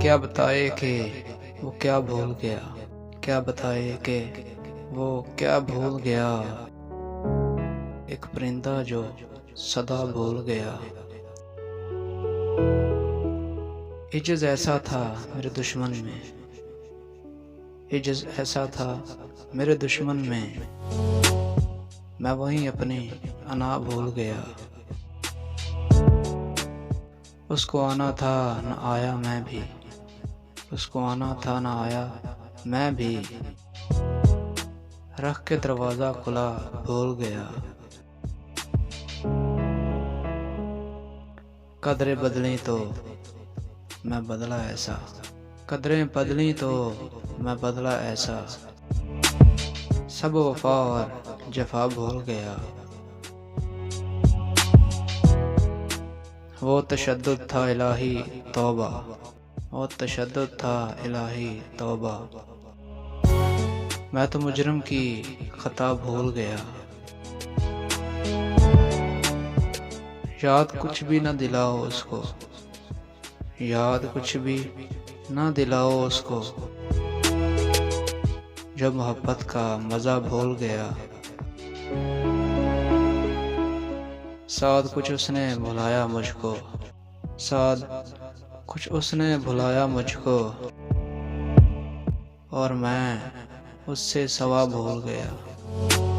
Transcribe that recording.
क्या बताए कि वो क्या भूल गया, क्या बताए कि वो क्या भूल गया। एक परिंदा जो सदा भूल गया। इज्ज ऐसा था मेरे दुश्मन में, इज्ज ऐसा था मेरे दुश्मन में, मैं वहीं अपनी अना भूल गया। उसको आना था न आया मैं भी, उसको आना था न आया मैं भी, रख के दरवाज़ा खुला भूल गया। कदरें बदली तो मैं बदला ऐसा, कदरें बदली तो मैं बदला ऐसा, सब वफा और जफा भूल गया। वो तशद्दुद था इलाही तौबा, वो तशद्दुद था इलाही तौबा, मैं तो मुजरिम की खता भूल गया। याद कुछ भी न दिलाओ उसको, याद कुछ भी न दिलाओ उसको, जब मोहब्बत का मज़ा भूल गया। साथ कुछ उसने भुलाया मुझको, साथ कुछ उसने भुलाया मुझको, और मैं उससे सवा भूल गया।